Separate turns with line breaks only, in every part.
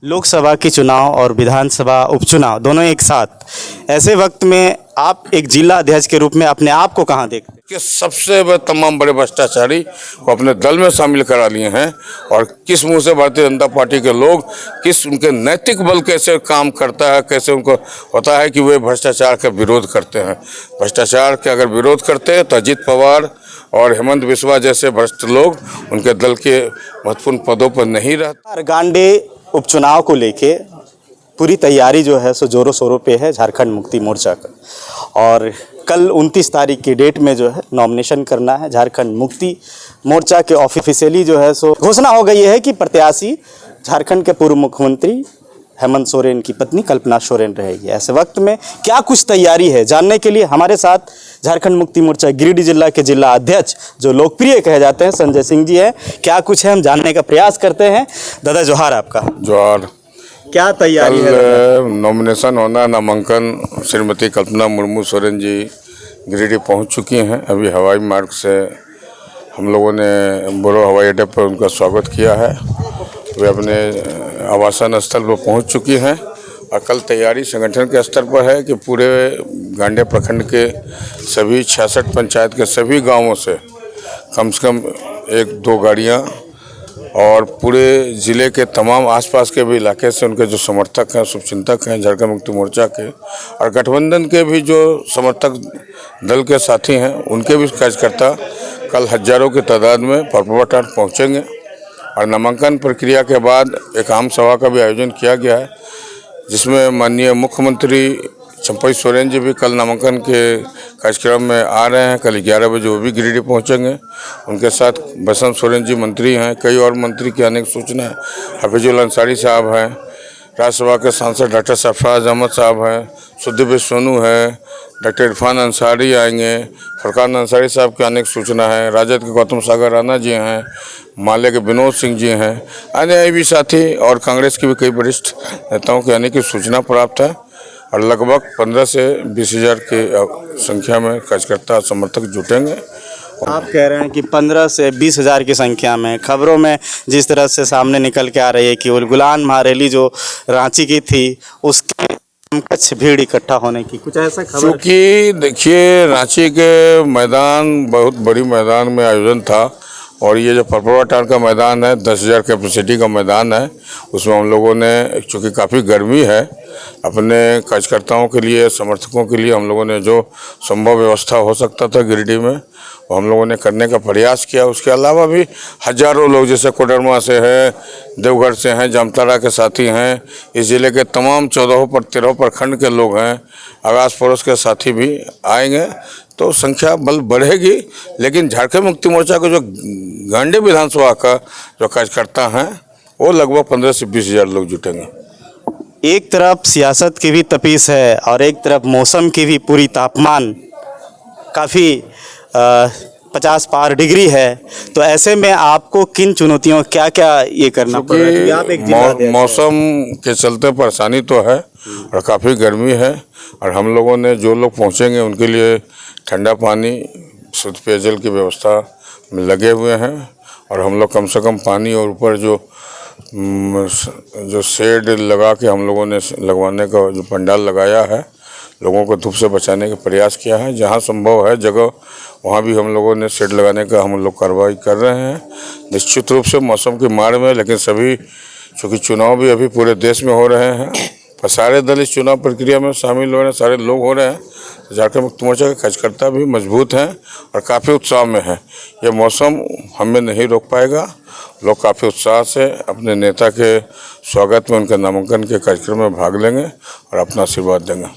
लोकसभा के चुनाव और विधानसभा उपचुनाव दोनों एक साथ, ऐसे वक्त में आप एक जिला अध्यक्ष के रूप में अपने आप को कहाँ देखते हैं?
कि सबसे तमाम बड़े भ्रष्टाचारी को अपने दल में शामिल करा लिए हैं और किस मुंह से भारतीय जनता पार्टी के लोग, किस उनके नैतिक बल कैसे काम करता है, कैसे उनको होता है कि वे भ्रष्टाचार का विरोध करते हैं। भ्रष्टाचार के अगर विरोध करते हैं तो अजित पवार और हेमंत बिस्वा जैसे भ्रष्ट लोग उनके दल के महत्वपूर्ण पदों पर नहीं रहते।
गांडे उपचुनाव को लेके पूरी तैयारी जो है सो जोरों शोरों पे है झारखंड मुक्ति मोर्चा का, और कल 29 तारीख की डेट में जो है नॉमिनेशन करना है। झारखंड मुक्ति मोर्चा के ऑफिशियली जो है सो घोषणा हो गई है कि प्रत्याशी झारखंड के पूर्व मुख्यमंत्री हेमंत सोरेन की पत्नी कल्पना सोरेन रहेगी। ऐसे वक्त में क्या कुछ तैयारी है, जानने के लिए हमारे साथ झारखंड मुक्ति मोर्चा गिरिडीह जिला के जिला अध्यक्ष जो लोकप्रिय कहे जाते हैं संजय सिंह जी हैं। क्या कुछ है हम जानने का प्रयास करते हैं। दादा जोहार आपका।
जोहार।
क्या तैयारी है?
नॉमिनेशन होना, नामांकन श्रीमती कल्पना मुर्मू सोरेन जी गिरिडीह पहुंच चुकी हैं। अभी हवाई मार्ग से हम लोगों ने बोरो हवाई अड्डे पर उनका स्वागत किया है। वे अपने आवासन स्थल पर पहुंच चुकी हैं और कल तैयारी संगठन के स्तर पर है कि पूरे गांडे प्रखंड के सभी 66 पंचायत के सभी गांवों से कम 1-2 गाड़ियां और पूरे ज़िले के तमाम आसपास के भी इलाके से उनके जो समर्थक हैं, शुभचिंतक हैं झारखंड मुक्ति मोर्चा के, और गठबंधन के भी जो समर्थक दल के साथी हैं, उनके भी कार्यकर्ता कल हजारों की तादाद में परपटाट पहुँचेंगे। और नामांकन प्रक्रिया के बाद एक आम सभा का भी आयोजन किया गया है, जिसमें माननीय मुख्यमंत्री चंपई सोरेन जी भी कल नामांकन के कार्यक्रम में आ रहे हैं। कल 11 बजे वो भी गिरिडीह पहुंचेंगे। उनके साथ बसंत सोरेन जी मंत्री हैं, कई और मंत्री की अनेक सूचना है। हफीजुल अंसारी साहब हैं, राज्यसभा के सांसद डॉक्टर सरफराज अहमद साहब हैं, सुदीप सोनू है, डॉक्टर इरफान अंसारी आएंगे, फरकान अंसारी साहब की अनेक सूचना है, राजद के गौतम सागर राणा जी हैं, माले के विनोद सिंह जी हैं, अन्य भी साथी और कांग्रेस के भी कई वरिष्ठ नेताओं की अनेक सूचना प्राप्त है। और लगभग 15 से 20 हज़ार की संख्या में कार्यकर्ता समर्थक जुटेंगे।
आप कह रहे हैं कि 15 से 20 हज़ार की संख्या में, खबरों में जिस तरह से सामने निकल के आ रही है कि वो गुलाम महारैली जो रांची की थी उसके समकक्ष भीड़ इकट्ठा होने की कुछ ऐसा खबर?
क्योंकि देखिए, रांची के मैदान बहुत बड़ी मैदान में आयोजन था और ये जो परपटाट का मैदान है 10,000 कैपेसिटी का मैदान है। उसमें हम लोगों ने, चूँकि काफ़ी गर्मी है, अपने कार्यकर्ताओं के लिए, समर्थकों के लिए हम लोगों ने जो संभव व्यवस्था हो सकता था गिरिडीह में वो हम लोगों ने करने का प्रयास किया। उसके अलावा भी हजारों लोग, जैसे कोडरमा से है, देवघर से हैं, जामताड़ा के साथी हैं, इस ज़िले के तमाम 13 प्रखंड के लोग हैं, आस पड़ोस के साथी भी आएंगे, तो संख्या बल बढ़ेगी। लेकिन झारखंड मुक्ति मोर्चा के जो गांडे विधानसभा का जो कार्यकर्ता हैं वो लगभग 15 से 20 हज़ार लोग जुटेंगे।
एक तरफ सियासत की भी तपीस है और एक तरफ मौसम की भी पूरी तापमान काफ़ी 50 पार डिग्री है, तो ऐसे में आपको किन चुनौतियों क्या क्या ये करना पड़ेगा? आप एक
मौसम के चलते परेशानी तो है और काफ़ी गर्मी है, और हम लोगों ने, जो लोग पहुंचेंगे उनके लिए ठंडा पानी, शुद्ध पेयजल की व्यवस्था में लगे हुए हैं। और हम लोग कम से कम पानी और ऊपर जो शेड लगा के हम लोगों ने लगवाने का जो पंडाल लगाया है, लोगों को धूप से बचाने का प्रयास किया है। जहां संभव है जगह वहां भी हम लोगों ने शेड लगाने का हम लोग कार्रवाई कर रहे हैं। निश्चित रूप से मौसम की मार में, लेकिन सभी, चूँकि चुनाव भी अभी पूरे देश में हो रहे हैं और सारे दल इस चुनाव प्रक्रिया में शामिल हो रहे हैं, सारे लोग हो रहे हैं, झारखंड मुक्ति मोर्चा के कार्यकर्ता भी मजबूत हैं और काफ़ी उत्साह में हैं। ये मौसम हमें नहीं रोक पाएगा। लोग काफ़ी उत्साह से अपने नेता के स्वागत में, उनके नामांकन के कार्यक्रम में भाग लेंगे और अपना आशीर्वाद देंगे।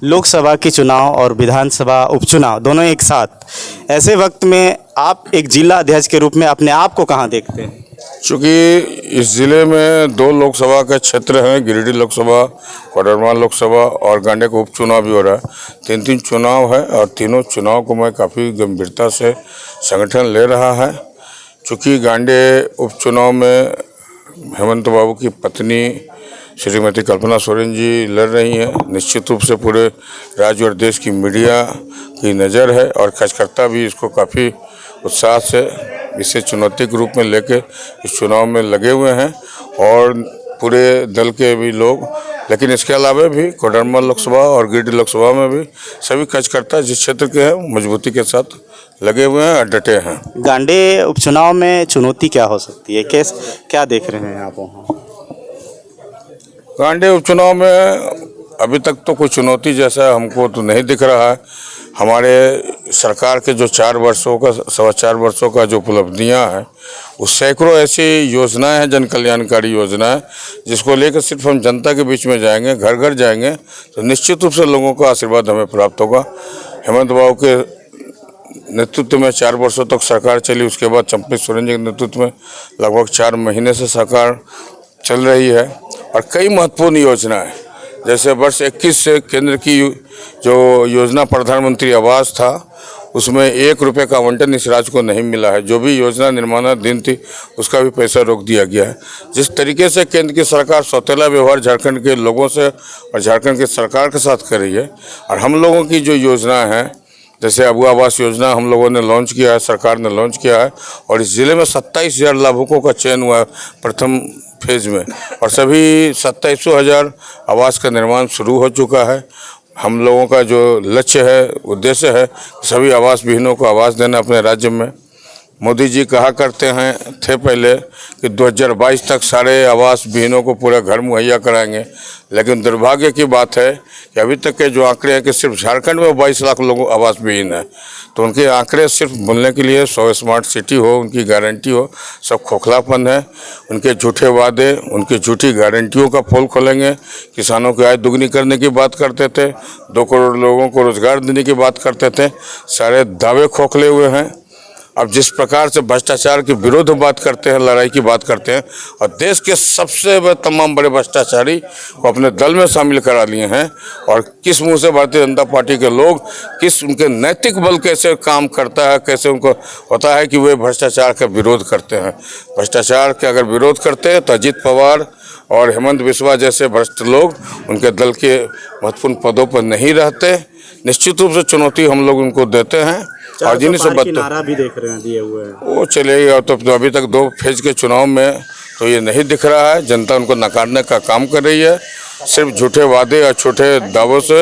लोकसभा के चुनाव और विधानसभा उपचुनाव दोनों एक साथ, ऐसे वक्त में आप एक जिला अध्यक्ष के रूप में अपने आप को कहाँ देखते हैं?
चूँकि इस ज़िले में 2 लोकसभा के क्षेत्र हैं, गिरिडीह लोकसभा, कोडरमा लोकसभा और गांडे का उपचुनाव भी हो रहा है। 3 चुनाव है और तीनों चुनाव को मैं काफ़ी गंभीरता से संगठन ले रहा है। चूँकि गांडे उपचुनाव में हेमंत बाबू की पत्नी श्रीमती कल्पना सोरेन जी लड़ रही हैं, निश्चित रूप से पूरे राज्य और देश की मीडिया की नज़र है और कार्यकर्ता भी इसको काफ़ी उत्साह से इसे चुनौती के रूप में लेके इस चुनाव में लगे हुए हैं। और पूरे दल के भी लोग, लेकिन इसके अलावा भी कोडरमा लोकसभा और गिरिडीह लोकसभा में भी सभी कार्यकर्ता जिस क्षेत्र के हैं मजबूती के साथ लगे हुए हैं और डटे हैं।
गांडे उपचुनाव में चुनौती क्या हो सकती है, क्या देख रहे हैं आप वहाँ?
गांडे उपचुनाव में अभी तक तो कोई चुनौती जैसा हमको तो नहीं दिख रहा है। हमारे सरकार के जो 4 वर्षों का जो उपलब्धियां हैं, उस सैकड़ों ऐसी योजनाएं हैं, जन कल्याणकारी योजनाएं, जिसको लेकर सिर्फ हम जनता के बीच में जाएंगे, घर घर जाएंगे, तो निश्चित रूप से लोगों का आशीर्वाद हमें प्राप्त होगा। हेमंत बाबू के नेतृत्व में 4 वर्षों तक सरकार चली, उसके बाद चंपत सोरेन जी के नेतृत्व में लगभग 4 महीने से सरकार चल रही है और कई महत्वपूर्ण योजनाएं, जैसे वर्ष 21 से केंद्र की जो योजना प्रधानमंत्री आवास था, उसमें 1 रुपये का आवंटन इस राज्य को नहीं मिला है। जो भी योजना निर्माणाधीन थी उसका भी पैसा रोक दिया गया है। जिस तरीके से केंद्र की सरकार सौतेला व्यवहार झारखंड के लोगों से और झारखंड की सरकार के साथ कर रही है, और हम लोगों की जो योजना है, जैसे अबू आवास योजना हम लोगों ने लॉन्च किया है, सरकार ने लॉन्च किया है, और इस ज़िले में 27,000 लाभुकों का चयन हुआ है प्रथम फेज में, और सभी 27,000 आवास का निर्माण शुरू हो चुका है। हम लोगों का जो लक्ष्य है, उद्देश्य है, सभी आवास विहीनों को आवास देना अपने राज्य में। मोदी जी कहा करते थे पहले कि 2022 तक सारे आवास विहीनों को पूरा घर मुहैया कराएंगे, लेकिन दुर्भाग्य की बात है कि अभी तक के जो आंकड़े हैं कि सिर्फ झारखंड में 22 लाख लोग आवास विहीन है। तो उनके आंकड़े सिर्फ बोलने के लिए 100 स्मार्ट सिटी हो, उनकी गारंटी हो, सब खोखलापन है। उनके झूठे वादे, उनकी झूठी गारंटियों का पोल खोलेंगे। किसानों की आय दुगनी करने की बात करते थे, 2 करोड़ लोगों को रोजगार देने की बात करते थे, सारे दावे खोखले हुए हैं। अब जिस प्रकार से भ्रष्टाचार के विरोध बात करते हैं, लड़ाई की बात करते हैं, और देश के सबसे तमाम बड़े भ्रष्टाचारी को अपने दल में शामिल करा लिए हैं, और किस मुंह से भारतीय जनता पार्टी के लोग, किस उनके नैतिक बल कैसे काम करता है, कैसे उनको होता है कि वे भ्रष्टाचार का विरोध करते हैं। भ्रष्टाचार के अगर विरोध करते हैं तो अजित पवार और हेमंत बिस्वा जैसे भ्रष्ट लोग उनके दल के महत्वपूर्ण पदों पर नहीं रहते। निश्चित रूप से चुनौती हम लोग उनको देते हैं, और जिन्हीं से
नारा भी देख रहे हैं दिए हुए हैं,
वो चलेगा। तो अभी तक 2 फेज के चुनाव में तो ये नहीं दिख रहा है। जनता उनको नकारने का काम कर रही है। सिर्फ झूठे वादे और छोटे दावों से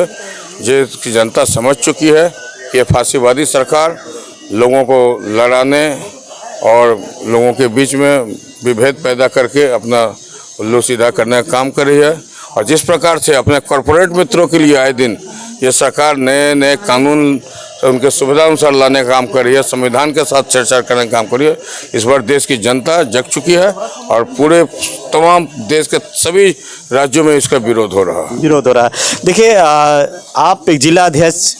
जिसकी जनता समझ चुकी है कि फांसीवादी सरकार लोगों को लड़ाने और लोगों के बीच में विभेद पैदा करके अपना उल्लू सीधा करने का काम कर रही है। और जिस प्रकार से अपने कॉरपोरेट मित्रों के लिए आए दिन ये सरकार नए नए कानून उनके सुविधा अनुसार लाने का काम कर रही है, संविधान के साथ छेड़छाड़ करने का काम कर रही है, इस बार देश की जनता जग चुकी है और पूरे तमाम देश के सभी राज्यों में इसका विरोध हो रहा है।
देखिए, आप एक जिला अध्यक्ष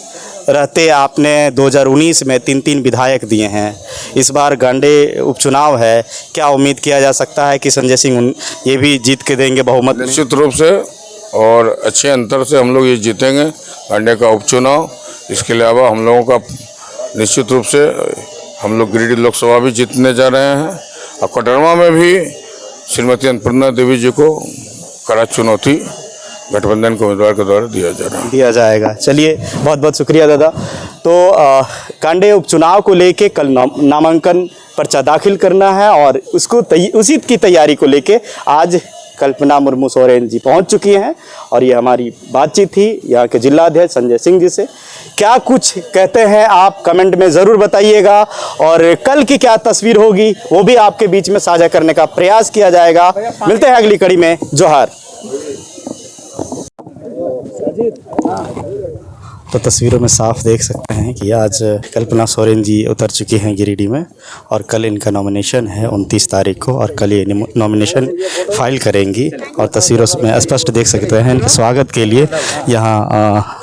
रहते, आपने 2019 में 3 विधायक दिए हैं। इस बार गांडे उपचुनाव है, क्या उम्मीद किया जा सकता है कि संजय सिंह ये भी जीत के देंगे बहुमत में?
निश्चित रूप से और अच्छे अंतर से हम लोग ये जीतेंगे गांडे का उपचुनाव। इसके अलावा हम लोगों का निश्चित रूप से हम लोग गिरिडीह लोकसभा भी जीतने जा रहे हैं, और कोडरमा में भी श्रीमती अन्नपूर्णा देवी जी को कड़ा चुनौती गठबंधन के उम्मीदवार के द्वारा दिया जाएगा। चलिए, बहुत बहुत शुक्रिया दादा। तो गांडे उपचुनाव को लेके कल नामांकन पर्चा दाखिल करना है, और उसको उसी की तैयारी को लेके आज कल्पना मुर्मू सोरेन जी पहुंच चुकी हैं, और ये हमारी बातचीत थी यहाँ के जिला अध्यक्ष संजय सिंह जी से। क्या कुछ कहते हैं आप कमेंट में ज़रूर बताइएगा, और कल की क्या तस्वीर होगी वो भी आपके बीच में साझा करने का प्रयास किया जाएगा। मिलते हैं अगली कड़ी में। जोहार। तो तस्वीरों में साफ देख सकते हैं कि आज कल्पना सोरेन जी उतर चुकी हैं गिरिडीह में, और कल इनका नॉमिनेशन है 29 तारीख को, और कल ये नॉमिनेशन फाइल करेंगी। और तस्वीरों में स्पष्ट देख सकते हैं इनके स्वागत के लिए यहाँ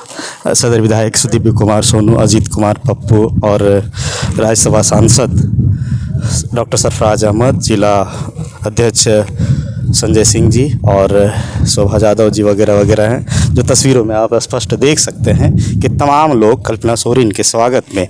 सदर विधायक सुदीप कुमार सोनू, अजीत कुमार पप्पू और राज्यसभा सांसद डॉक्टर सरफराज अहमद, जिला अध्यक्ष संजय सिंह जी और शोभा यादव जी वगैरह वगैरह हैं, जो तस्वीरों में आप स्पष्ट देख सकते हैं कि तमाम लोग कल्पना सोरेन के स्वागत में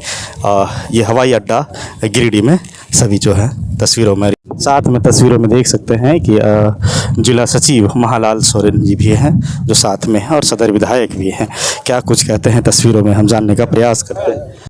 ये हवाई अड्डा गिरिडीह में सभी जो है तस्वीरों में, साथ में तस्वीरों में देख सकते हैं कि जिला सचिव महालाल सोरेन जी भी हैं जो साथ में हैं, और सदर विधायक भी हैं। क्या कुछ कहते हैं तस्वीरों में हम जानने का प्रयास करते हैं।